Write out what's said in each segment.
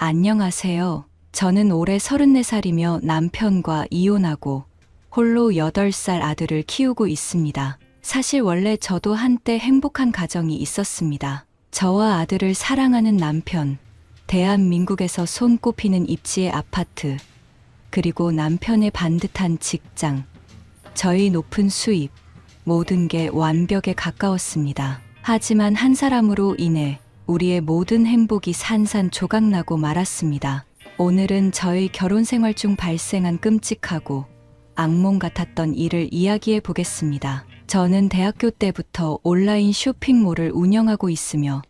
안녕하세요. 저는 올해 34살이며 남편과 이혼하고 홀로 8살 아들을 키우고 있습니다. 사실 원래 저도 한때 행복한 가정이 있었습니다. 저와 아들을 사랑하는 남편, 대한민국에서 손꼽히는 입지의 아파트, 그리고 남편의 반듯한 직장, 저희 높은 수입, 모든 게 완벽에 가까웠습니다. 하지만 한 사람으로 인해 우리의 모든 행복이 산산조각나고 말았습니다. 오늘은 저희 결혼 생활 중 발생한 끔찍하고 악몽 같았던 일을 이야기해 보겠습니다. 저는 대학교 때부터 온라인 쇼핑몰을 운영하고 있으며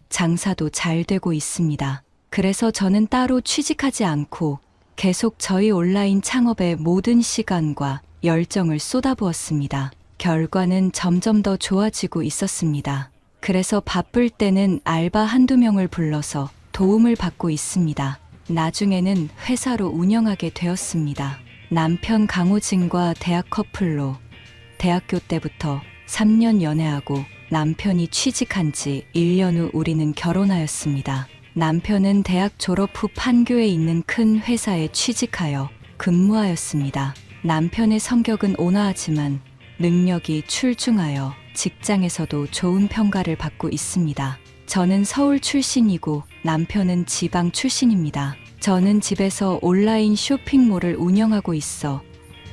장사도 잘 되고 있습니다. 그래서 저는 따로 취직하지 않고 계속 저희 온라인 창업에 모든 시간과 열정을 쏟아부었습니다. 결과는 점점 더 좋아지고 있었습니다. 그래서 바쁠 때는 알바 한두 명을 불러서 도움을 받고 있습니다. 나중에는 회사로 운영하게 되었습니다. 남편 강호진과 대학 커플로 대학교 때부터 3년 연애하고 남편이 취직한 지 1년 후 우리는 결혼하였습니다. 남편은 대학 졸업 후 판교에 있는 큰 회사에 취직하여 근무하였습니다. 남편의 성격은 온화하지만 능력이 출중하여 직장에서도 좋은 평가를 받고 있습니다. 저는 서울 출신이고 남편은 지방 출신입니다. 저는 집에서 온라인 쇼핑몰을 운영하고 있어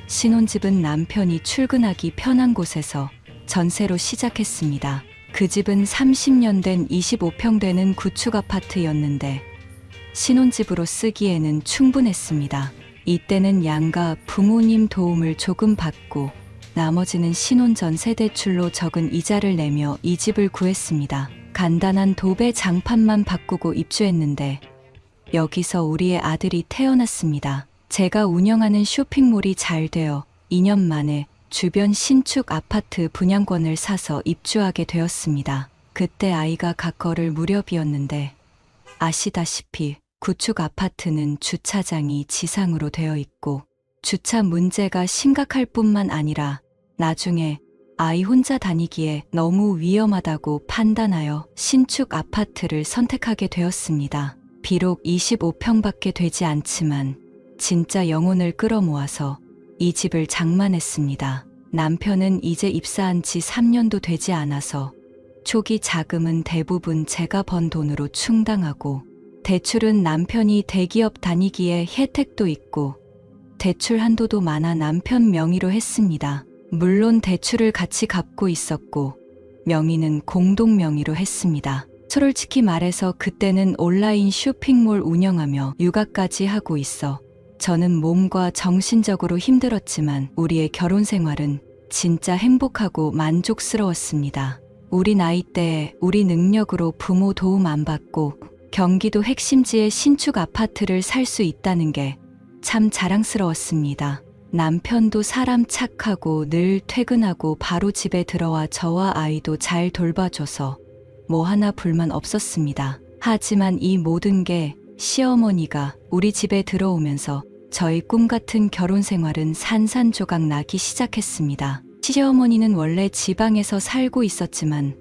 신혼집은 남편이 출근하기 편한 곳에서 전세로 시작했습니다. 그 집은 30년 된 25평 되는 구축 아파트였는데 신혼집으로 쓰기에는 충분했습니다. 이때는 양가 부모님 도움을 조금 받고 나머지는 신혼 전세 대출로 적은 이자를 내며 이 집을 구했습니다. 간단한 도배 장판만 바꾸고 입주했는데 여기서 우리의 아들이 태어났습니다. 제가 운영하는 쇼핑몰이 잘 되어 2년 만에 주변 신축 아파트 분양권을 사서 입주하게 되었습니다. 그때 아이가 갓 걸을 무렵이었는데 아시다시피 구축 아파트는 주차장이 지상으로 되어 있고 주차 문제가 심각할 뿐만 아니라 나중에 아이 혼자 다니기에 너무 위험하다고 판단하여 신축 아파트를 선택하게 되었습니다. 비록 25평밖에 되지 않지만 진짜 영혼을 끌어모아서 이 집을 장만했습니다. 남편은 이제 입사한 지 3년도 되지 않아서 초기 자금은 대부분 제가 번 돈으로 충당하고 대출은 남편이 대기업 다니기에 혜택도 있고 대출 한도도 많아 남편 명의로 했습니다. 물론 대출을 같이 갚고 있었고 명의는 공동 명의로 했습니다. 솔직히 말해서 그때는 온라인 쇼핑몰 운영하며 육아까지 하고 있어 저는 몸과 정신적으로 힘들었지만 우리의 결혼 생활은 진짜 행복하고 만족스러웠습니다. 우리 나이대에 우리 능력으로 부모 도움 안 받고 경기도 핵심지의 신축 아파트를 살 수 있다는 게 참 자랑스러웠습니다. 남편도 사람 착하고 늘 퇴근하고 바로 집에 들어와 저와 아이도 잘 돌봐줘서 뭐 하나 불만 없었습니다. 하지만 이 모든 게 시어머니가 우리 집에 들어오면서 저희 꿈 같은 결혼 생활은 산산조각 나기 시작했습니다. 시어머니는 원래 지방에서 살고 있었지만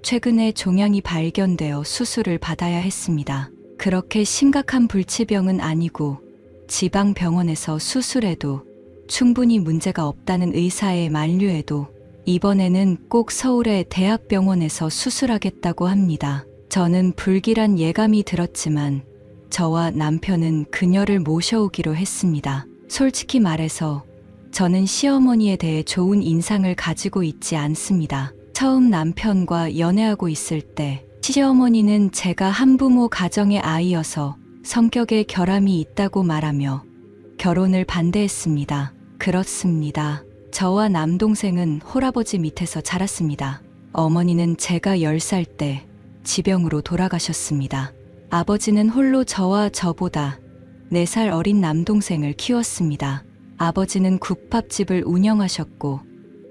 최근에 종양이 발견되어 수술을 받아야 했습니다. 그렇게 심각한 불치병은 아니고 지방 병원에서 수술해도 충분히 문제가 없다는 의사의 만류에도 이번에는 꼭 서울의 대학병원에서 수술하겠다고 합니다. 저는 불길한 예감이 들었지만 저와 남편은 그녀를 모셔오기로 했습니다. 솔직히 말해서 저는 시어머니에 대해 좋은 인상을 가지고 있지 않습니다. 처음 남편과 연애하고 있을 때 시어머니는 제가 한부모 가정의 아이여서 성격에 결함이 있다고 말하며 결혼을 반대했습니다. 그렇습니다. 저와 남동생은 홀아버지 밑에서 자랐습니다. 어머니는 제가 10살 때 지병으로 돌아가셨습니다. 아버지는 홀로 저와 저보다 4살 어린 남동생을 키웠습니다. 아버지는 국밥집을 운영하셨고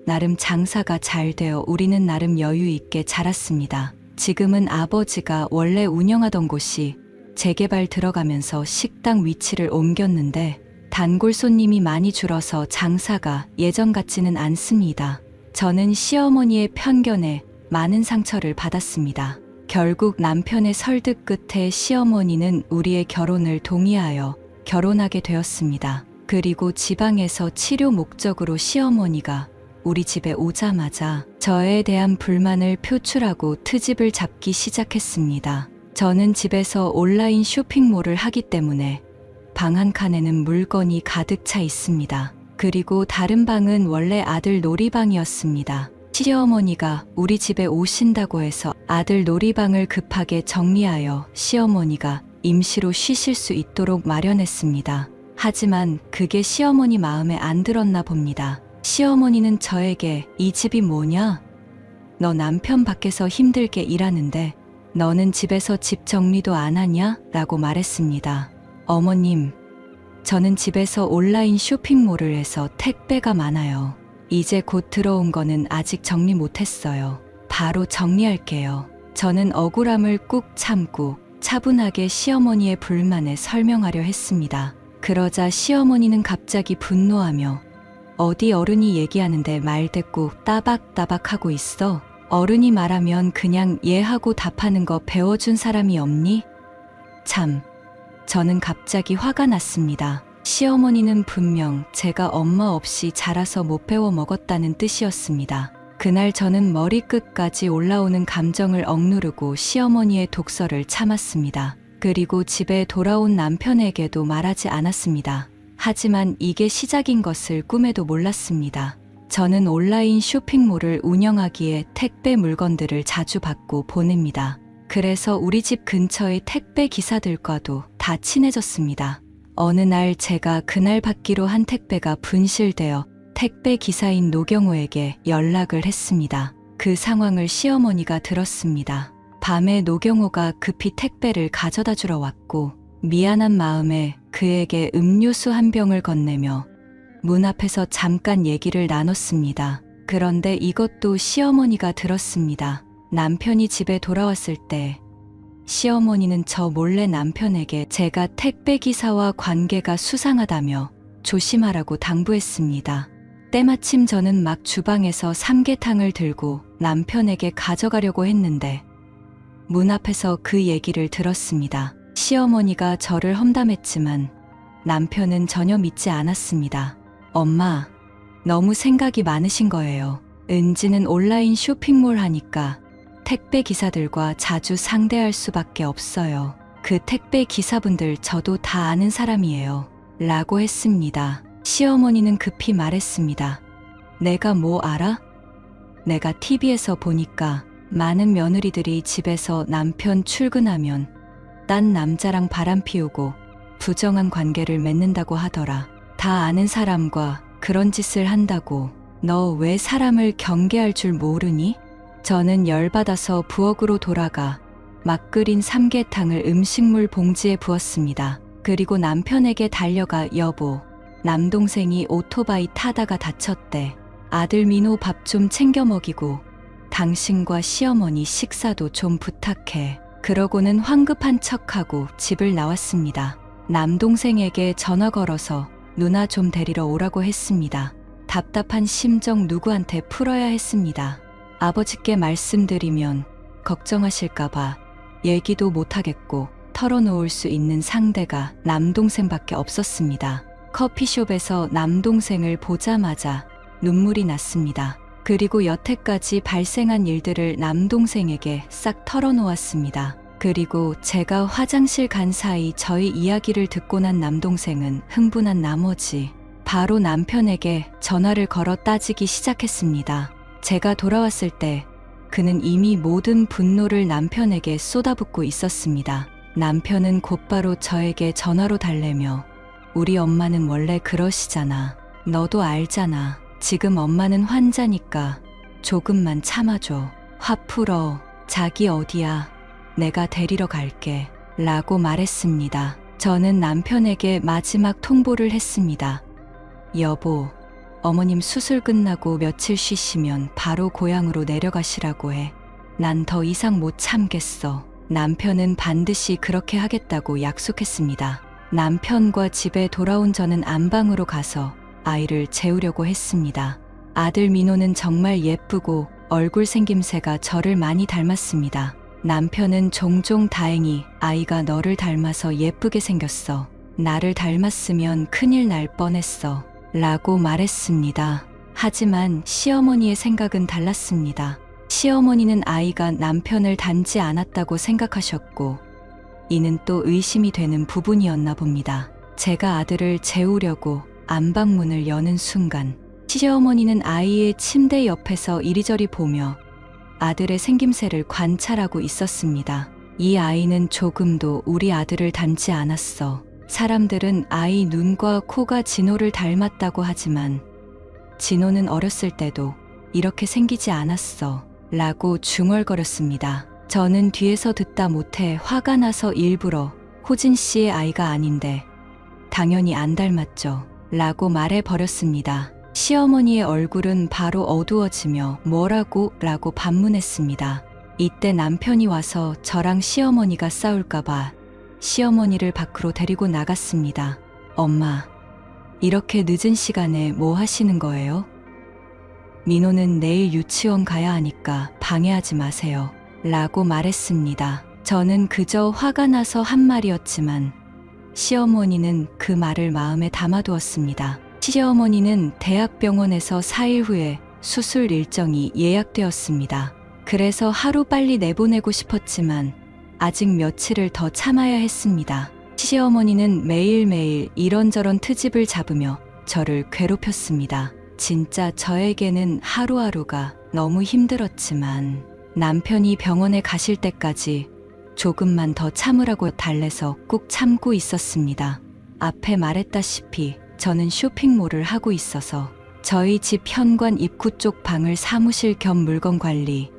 나름 장사가 잘 되어 우리는 나름 여유 있게 자랐습니다. 지금은 아버지가 원래 운영하던 곳이 재개발 들어가면서 식당 위치를 옮겼는데 단골 손님이 많이 줄어서 장사가 예전 같지는 않습니다. 저는 시어머니의 편견에 많은 상처를 받았습니다. 결국 남편의 설득 끝에 시어머니는 우리의 결혼을 동의하여 결혼하게 되었습니다. 그리고 지방에서 치료 목적으로 시어머니가 우리 집에 오자마자 저에 대한 불만을 표출하고 트집을 잡기 시작했습니다. 저는 집에서 온라인 쇼핑몰을 하기 때문에 방 한 칸에는 물건이 가득 차 있습니다. 그리고 다른 방은 원래 아들 놀이방이었습니다. 시어머니가 우리 집에 오신다고 해서 아들 놀이방을 급하게 정리하여 시어머니가 임시로 쉬실 수 있도록 마련했습니다. 하지만 그게 시어머니 마음에 안 들었나 봅니다. 시어머니는 저에게 이 집이 뭐냐? 너 남편 밖에서 힘들게 일하는데 너는 집에서 집 정리도 안 하냐? 라고 말했습니다. 어머님, 저는 집에서 온라인 쇼핑몰을 해서 택배가 많아요. 이제 곧 들어온 거는 아직 정리 못했어요. 바로 정리할게요. 저는 억울함을 꾹 참고 차분하게 시어머니의 불만에 설명하려 했습니다. 그러자 시어머니는 갑자기 분노하며 어디 어른이 얘기하는데 말대꾸 따박따박 하고 있어? 어른이 말하면 그냥 예하고 답하는 거 배워준 사람이 없니? 참, 저는 갑자기 화가 났습니다. 시어머니는 분명 제가 엄마 없이 자라서 못 배워 먹었다는 뜻이었습니다. 그날 저는 머리끝까지 올라오는 감정을 억누르고 시어머니의 독설을 참았습니다. 그리고 집에 돌아온 남편에게도 말하지 않았습니다. 하지만 이게 시작인 것을 꿈에도 몰랐습니다. 저는 온라인 쇼핑몰을 운영하기에 택배 물건들을 자주 받고 보냅니다. 그래서 우리 집 근처의 택배 기사들과도 다 친해졌습니다. 어느 날 제가 그날 받기로 한 택배가 분실되어 택배 기사인 노경호에게 연락을 했습니다. 그 상황을 시어머니가 들었습니다. 밤에 노경호가 급히 택배를 가져다 주러 왔고 미안한 마음에 그에게 음료수 한 병을 건네며 문 앞에서 잠깐 얘기를 나눴습니다. 그런데 이것도 시어머니가 들었습니다. 남편이 집에 돌아왔을 때 시어머니는 저 몰래 남편에게 제가 택배 기사와 관계가 수상하다며 조심하라고 당부했습니다. 때마침 저는 막 주방에서 삼계탕을 들고 남편에게 가져가려고 했는데 문 앞에서 그 얘기를 들었습니다. 시어머니가 저를 험담했지만 남편은 전혀 믿지 않았습니다. 엄마, 너무 생각이 많으신 거예요. 은지는 온라인 쇼핑몰 하니까 택배 기사들과 자주 상대할 수밖에 없어요. 그 택배 기사분들 저도 다 아는 사람이에요. 라고 했습니다. 시어머니는 급히 말했습니다. 내가 뭐 알아? 내가 TV에서 보니까 많은 며느리들이 집에서 남편 출근하면 딴 남자랑 바람 피우고 부정한 관계를 맺는다고 하더라. 다 아는 사람과 그런 짓을 한다고 너 왜 사람을 경계할 줄 모르니? 저는 열받아서 부엌으로 돌아가 막 끓인 삼계탕을 음식물 봉지에 부었습니다. 그리고 남편에게 달려가 여보, 남동생이 오토바이 타다가 다쳤대. 아들 민호 밥 좀 챙겨 먹이고 당신과 시어머니 식사도 좀 부탁해. 그러고는 황급한 척하고 집을 나왔습니다. 남동생에게 전화 걸어서 누나 좀 데리러 오라고 했습니다. 답답한 심정 누구한테 풀어야 했습니다. 아버지께 말씀드리면 걱정하실까봐 얘기도 못하겠고 털어놓을 수 있는 상대가 남동생밖에 없었습니다. 커피숍에서 남동생을 보자마자 눈물이 났습니다. 그리고 여태까지 발생한 일들을 남동생에게 싹 털어놓았습니다. 그리고 제가 화장실 간 사이 저희 이야기를 듣고 난 남동생은 흥분한 나머지 바로 남편에게 전화를 걸어 따지기 시작했습니다. 제가 돌아왔을 때 그는 이미 모든 분노를 남편에게 쏟아붓고 있었습니다. 남편은 곧바로 저에게 전화로 달래며 우리 엄마는 원래 그러시잖아. 너도 알잖아. 지금 엄마는 환자니까 조금만 참아줘. 화 풀어. 자기 어디야? 내가 데리러 갈게. 라고 말했습니다. 저는 남편에게 마지막 통보를 했습니다. 여보, 어머님 수술 끝나고 며칠 쉬시면 바로 고향으로 내려가시라고 해. 난 더 이상 못 참겠어. 남편은 반드시 그렇게 하겠다고 약속했습니다. 남편과 집에 돌아온 저는 안방으로 가서 아이를 재우려고 했습니다. 아들 민호는 정말 예쁘고 얼굴 생김새가 저를 많이 닮았습니다. 남편은 종종 다행히 아이가 너를 닮아서 예쁘게 생겼어. 나를 닮았으면 큰일 날 뻔했어. 라고 말했습니다. 하지만 시어머니의 생각은 달랐습니다. 시어머니는 아이가 남편을 닮지 않았다고 생각하셨고, 이는 또 의심이 되는 부분이었나 봅니다. 제가 아들을 재우려고 안방문을 여는 순간, 시어머니는 아이의 침대 옆에서 이리저리 보며 아들의 생김새를 관찰하고 있었습니다. 이 아이는 조금도 우리 아들을 닮지 않았어. 사람들은 아이 눈과 코가 진호를 닮았다고 하지만 진호는 어렸을 때도 이렇게 생기지 않았어. 라고 중얼거렸습니다. 저는 뒤에서 듣다 못해 화가 나서 일부러 호진 씨의 아이가 아닌데 당연히 안 닮았죠. 라고 말해버렸습니다. 시어머니의 얼굴은 바로 어두워지며 뭐라고? 라고 반문했습니다. 이때 남편이 와서 저랑 시어머니가 싸울까봐 시어머니를 밖으로 데리고 나갔습니다. 엄마, 이렇게 늦은 시간에 뭐 하시는 거예요? 민호는 내일 유치원 가야 하니까 방해하지 마세요. 라고 말했습니다. 저는 그저 화가 나서 한 말이었지만 시어머니는 그 말을 마음에 담아두었습니다. 시어머니는 대학병원에서 4일 후에 수술 일정이 예약되었습니다. 그래서 하루 빨리 내보내고 싶었지만 아직 며칠을 더 참아야 했습니다. 시어머니는 매일매일 이런저런 트집을 잡으며 저를 괴롭혔습니다. 진짜 저에게는 하루하루가 너무 힘들었지만 남편이 병원에 가실 때까지 조금만 더 참으라고 달래서 꾹 참고 있었습니다. 앞에 말했다시피 저는 쇼핑몰을 하고 있어서 저희 집 현관 입구 쪽 방을 사무실 겸 물건 관리,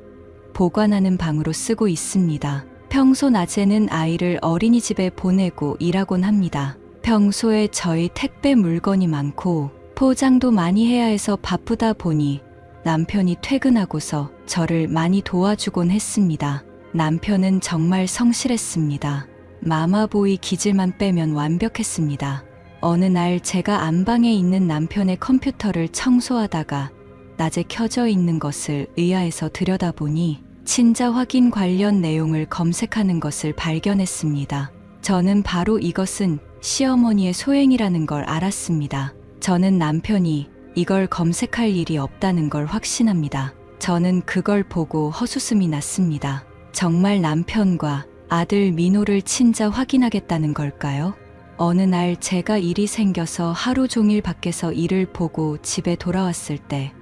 보관하는 방으로 쓰고 있습니다. 평소 낮에는 아이를 어린이집에 보내고 일하곤 합니다. 평소에 저희 택배 물건이 많고 포장도 많이 해야 해서 바쁘다 보니 남편이 퇴근하고서 저를 많이 도와주곤 했습니다. 남편은 정말 성실했습니다. 마마보이 기질만 빼면 완벽했습니다. 어느 날 제가 안방에 있는 남편의 컴퓨터를 청소하다가 낮에 켜져 있는 것을 의아해서 들여다보니 친자 확인 관련 내용을 검색하는 것을 발견했습니다. 저는 바로 이것은 시어머니의 소행이라는 걸 알았습니다. 저는 남편이 이걸 검색할 일이 없다는 걸 확신합니다. 저는 그걸 보고 헛웃음이 났습니다. 정말 남편과 아들 민호를 친자 확인하겠다는 걸까요? 어느 날 제가 일이 생겨서 하루 종일 밖에서 일을 보고 집에 돌아왔을 때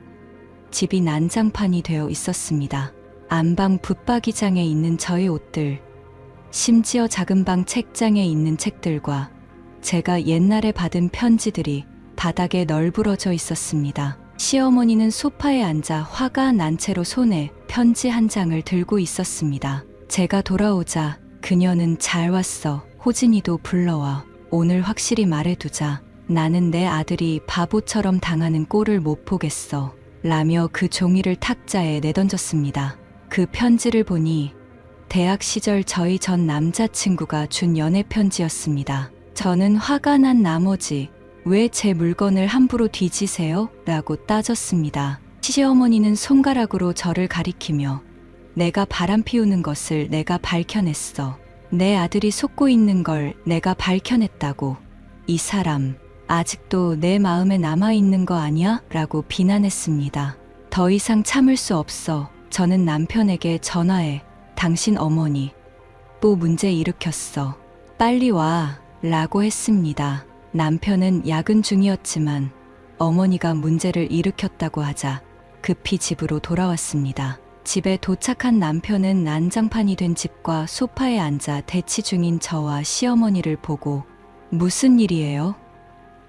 집이 난장판이 되어 있었습니다. 안방 붙박이장에 있는 저의 옷들, 심지어 작은 방 책장에 있는 책들과 제가 옛날에 받은 편지들이 바닥에 널브러져 있었습니다. 시어머니는 소파에 앉아 화가 난 채로 손에 편지 한 장을 들고 있었습니다. 제가 돌아오자 그녀는 잘 왔어. 호진이도 불러와. 오늘 확실히 말해두자. 나는 내 아들이 바보처럼 당하는 꼴을 못 보겠어. 라며 그 종이를 탁자에 내던졌습니다. 그 편지를 보니 대학 시절 저희 전 남자친구가 준 연애 편지였습니다. 저는 화가 난 나머지 왜 제 물건을 함부로 뒤지세요? 라고 따졌습니다. 시어머니는 손가락으로 저를 가리키며 내가 바람 피우는 것을 내가 밝혀냈어. 내 아들이 속고 있는 걸 내가 밝혀냈다고. 이 사람 아직도 내 마음에 남아있는 거 아니야? 라고 비난했습니다. 더 이상 참을 수 없어. 저는 남편에게 전화해 당신 어머니 또 문제 일으켰어. 빨리 와 라고 했습니다. 남편은 야근 중이었지만 어머니가 문제를 일으켰다고 하자 급히 집으로 돌아왔습니다. 집에 도착한 남편은 난장판이 된 집과 소파에 앉아 대치 중인 저와 시어머니를 보고 무슨 일이에요?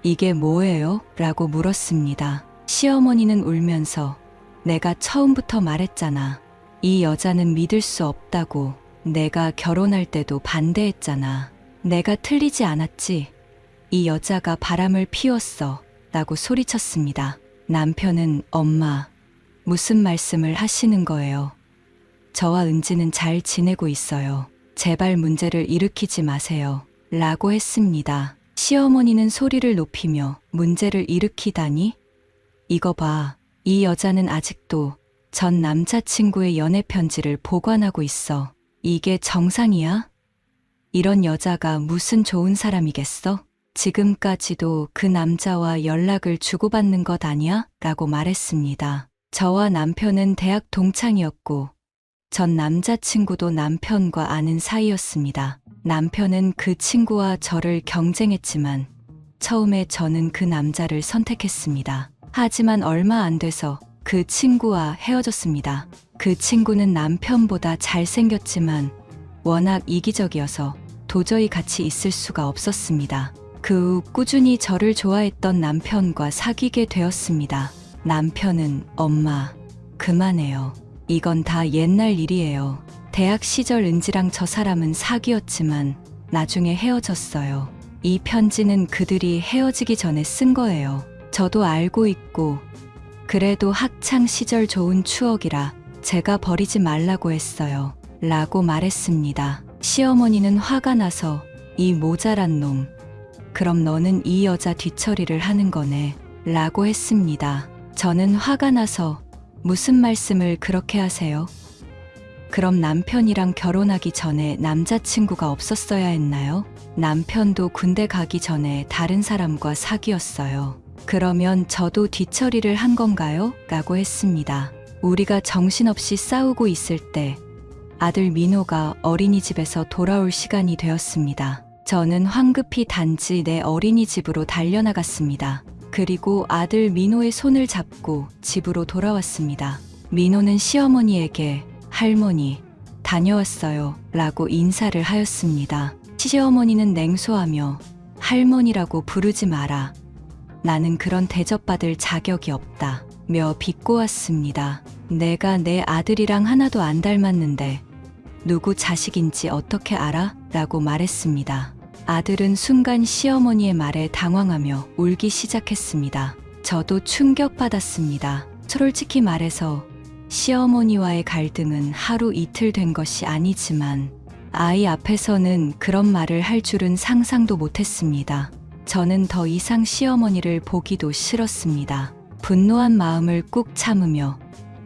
이게 뭐예요? 라고 물었습니다. 시어머니는 울면서 내가 처음부터 말했잖아. 이 여자는 믿을 수 없다고. 내가 결혼할 때도 반대했잖아. 내가 틀리지 않았지. 이 여자가 바람을 피웠어. 라고 소리쳤습니다. 남편은 엄마, 무슨 말씀을 하시는 거예요? 저와 은지는 잘 지내고 있어요. 제발 문제를 일으키지 마세요. 라고 했습니다. 시어머니는 소리를 높이며 문제를 일으키다니? 이거 봐. 이 여자는 아직도 전 남자친구의 연애 편지를 보관하고 있어. 이게 정상이야? 이런 여자가 무슨 좋은 사람이겠어? 지금까지도 그 남자와 연락을 주고받는 것 아니야? 라고 말했습니다. 저와 남편은 대학 동창이었고 전 남자친구도 남편과 아는 사이였습니다. 남편은 그 친구와 저를 경쟁했지만 처음에 저는 그 남자를 선택했습니다. 하지만 얼마 안 돼서 그 친구와 헤어졌습니다. 그 친구는 남편보다 잘생겼지만 워낙 이기적이어서 도저히 같이 있을 수가 없었습니다. 그 후 꾸준히 저를 좋아했던 남편과 사귀게 되었습니다. 남편은 엄마, 그만해요. 이건 다 옛날 일이에요. 대학 시절 은지랑 저 사람은 사귀었지만 나중에 헤어졌어요. 이 편지는 그들이 헤어지기 전에 쓴 거예요. 저도 알고 있고 그래도 학창 시절 좋은 추억이라 제가 버리지 말라고 했어요. 라고 말했습니다. 시어머니는 화가 나서 이 모자란 놈, 그럼 너는 이 여자 뒤처리를 하는 거네. 라고 했습니다. 저는 화가 나서 무슨 말씀을 그렇게 하세요? 그럼 남편이랑 결혼하기 전에 남자친구가 없었어야 했나요? 남편도 군대 가기 전에 다른 사람과 사귀었어요. 그러면 저도 뒤처리를 한 건가요? 라고 했습니다. 우리가 정신없이 싸우고 있을 때 아들 민호가 어린이집에서 돌아올 시간이 되었습니다. 저는 황급히 단지 내 어린이집으로 달려나갔습니다. 그리고 아들 민호의 손을 잡고 집으로 돌아왔습니다. 민호는 시어머니에게 할머니, 다녀왔어요. 라고 인사를 하였습니다. 시어머니는 냉소하며 할머니라고 부르지 마라. 나는 그런 대접받을 자격이 없다. 며 비꼬았습니다. 내가 내 아들이랑 하나도 안 닮았는데 누구 자식인지 어떻게 알아? 라고 말했습니다. 아들은 순간 시어머니의 말에 당황하며 울기 시작했습니다. 저도 충격받았습니다. 솔직히 말해서 시어머니와의 갈등은 하루 이틀 된 것이 아니지만 아이 앞에서는 그런 말을 할 줄은 상상도 못했습니다. 저는 더 이상 시어머니를 보기도 싫었습니다. 분노한 마음을 꾹 참으며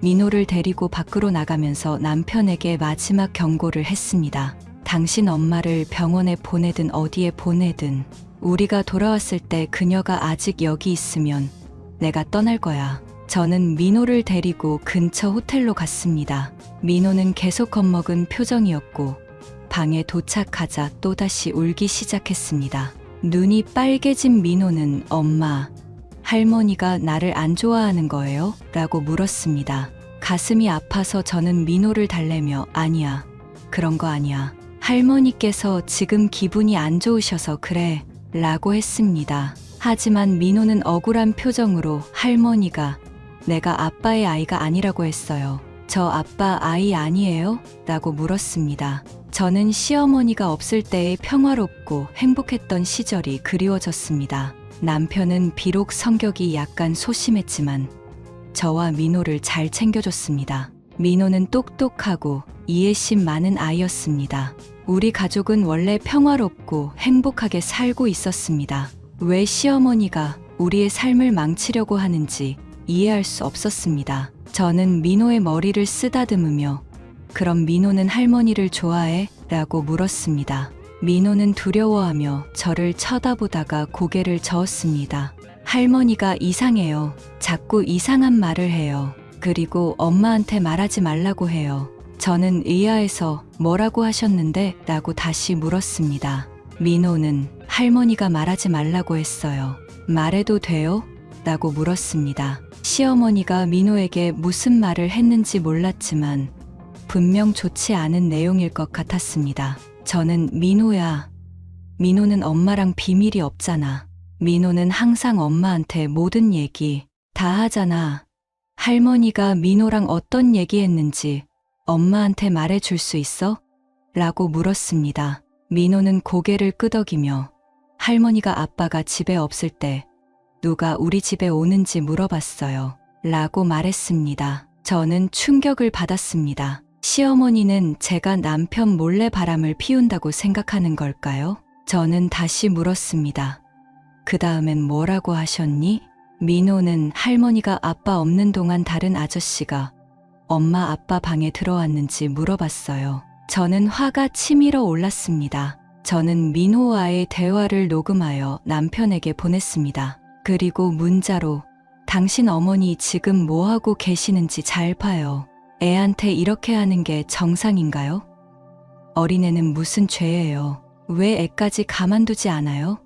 민호를 데리고 밖으로 나가면서 남편에게 마지막 경고를 했습니다. 당신 엄마를 병원에 보내든 어디에 보내든 우리가 돌아왔을 때 그녀가 아직 여기 있으면 내가 떠날 거야. 저는 민호를 데리고 근처 호텔로 갔습니다. 민호는 계속 겁먹은 표정이었고 방에 도착하자 또다시 울기 시작했습니다. 눈이 빨개진 민호는 엄마, 할머니가 나를 안 좋아하는 거예요? 라고 물었습니다. 가슴이 아파서 저는 민호를 달래며 아니야, 그런 거 아니야. 할머니께서 지금 기분이 안 좋으셔서 그래. 라고 했습니다. 하지만 민호는 억울한 표정으로 할머니가 내가 아빠의 아이가 아니라고 했어요. 저 아빠 아이 아니에요? 라고 물었습니다. 저는 시어머니가 없을 때의 평화롭고 행복했던 시절이 그리워졌습니다. 남편은 비록 성격이 약간 소심했지만 저와 민호를 잘 챙겨줬습니다. 민호는 똑똑하고 이해심 많은 아이였습니다. 우리 가족은 원래 평화롭고 행복하게 살고 있었습니다. 왜 시어머니가 우리의 삶을 망치려고 하는지 이해할 수 없었습니다. 저는 민호의 머리를 쓰다듬으며 그럼 민호는 할머니를 좋아해? 라고 물었습니다. 민호는 두려워하며 저를 쳐다보다가 고개를 저었습니다. 할머니가 이상해요. 자꾸 이상한 말을 해요. 그리고 엄마한테 말하지 말라고 해요. 저는 의아해서 뭐라고 하셨는데? 라고 다시 물었습니다. 민호는 할머니가 말하지 말라고 했어요. 말해도 돼요? 라고 물었습니다. 시어머니가 민호에게 무슨 말을 했는지 몰랐지만 분명 좋지 않은 내용일 것 같았습니다. 저는 민호야, 민호는 엄마랑 비밀이 없잖아. 민호는 항상 엄마한테 모든 얘기 다 하잖아. 할머니가 민호랑 어떤 얘기했는지 엄마한테 말해줄 수 있어? 라고 물었습니다. 민호는 고개를 끄덕이며 할머니가 아빠가 집에 없을 때 누가 우리 집에 오는지 물어봤어요. 라고 말했습니다. 저는 충격을 받았습니다. 시어머니는 제가 남편 몰래 바람을 피운다고 생각하는 걸까요? 저는 다시 물었습니다. 그 다음엔 뭐라고 하셨니? 민호는 할머니가 아빠 없는 동안 다른 아저씨가 엄마 아빠 방에 들어왔는지 물어봤어요. 저는 화가 치밀어 올랐습니다. 저는 민호와의 대화를 녹음하여 남편에게 보냈습니다. 그리고 문자로 당신 어머니 지금 뭐하고 계시는지 잘 봐요. 애한테 이렇게 하는 게 정상인가요? 어린애는 무슨 죄예요? 왜 애까지 가만두지 않아요?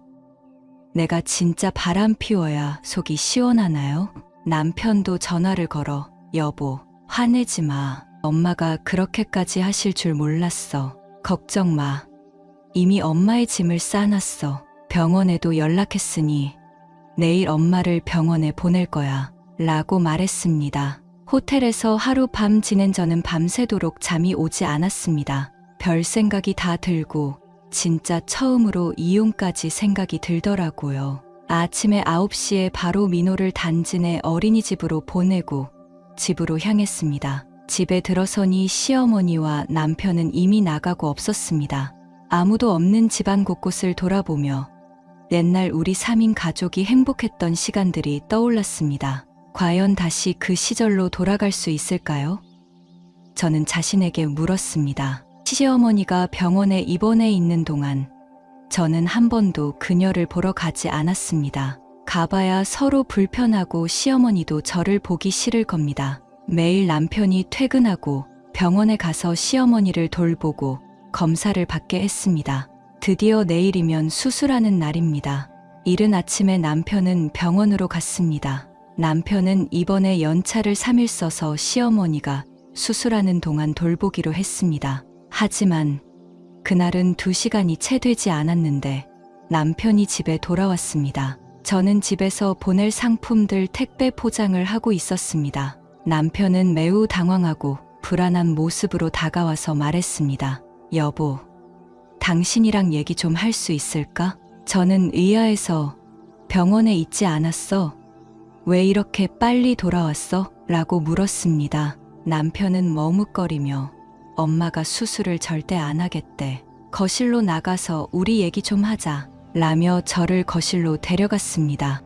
내가 진짜 바람 피워야 속이 시원하나요? 남편도 전화를 걸어 여보, 화내지 마. 엄마가 그렇게까지 하실 줄 몰랐어. 걱정 마. 이미 엄마의 짐을 싸놨어. 병원에도 연락했으니 내일 엄마를 병원에 보낼 거야. 라고 말했습니다. 호텔에서 하룻밤 지낸 저는 밤새도록 잠이 오지 않았습니다. 별 생각이 다 들고 진짜 처음으로 이혼까지 생각이 들더라고요. 아침에 9시에 바로 민호를 단지 내 어린이집으로 보내고 집으로 향했습니다. 집에 들어서니 시어머니와 남편은 이미 나가고 없었습니다. 아무도 없는 집안 곳곳을 돌아보며 옛날 우리 3인 가족이 행복했던 시간들이 떠올랐습니다. 과연 다시 그 시절로 돌아갈 수 있을까요? 저는 자신에게 물었습니다. 시어머니가 병원에 입원해 있는 동안 저는 한 번도 그녀를 보러 가지 않았습니다. 가봐야 서로 불편하고 시어머니도 저를 보기 싫을 겁니다. 매일 남편이 퇴근하고 병원에 가서 시어머니를 돌보고 검사를 받게 했습니다. 드디어 내일이면 수술하는 날입니다. 이른 아침에 남편은 병원으로 갔습니다. 남편은 입원에 연차를 3일 써서 시어머니가 수술하는 동안 돌보기로 했습니다. 하지만 그날은 2시간이 채 되지 않았는데 남편이 집에 돌아왔습니다. 저는 집에서 보낼 상품들 택배 포장을 하고 있었습니다. 남편은 매우 당황하고 불안한 모습으로 다가와서 말했습니다. 여보, 당신이랑 얘기 좀 할 수 있을까? 저는 의아해서 병원에 있지 않았어? 왜 이렇게 빨리 돌아왔어? 라고 물었습니다. 남편은 머뭇거리며 엄마가 수술을 절대 안 하겠대. 거실로 나가서 우리 얘기 좀 하자. 라며 저를 거실로 데려갔습니다.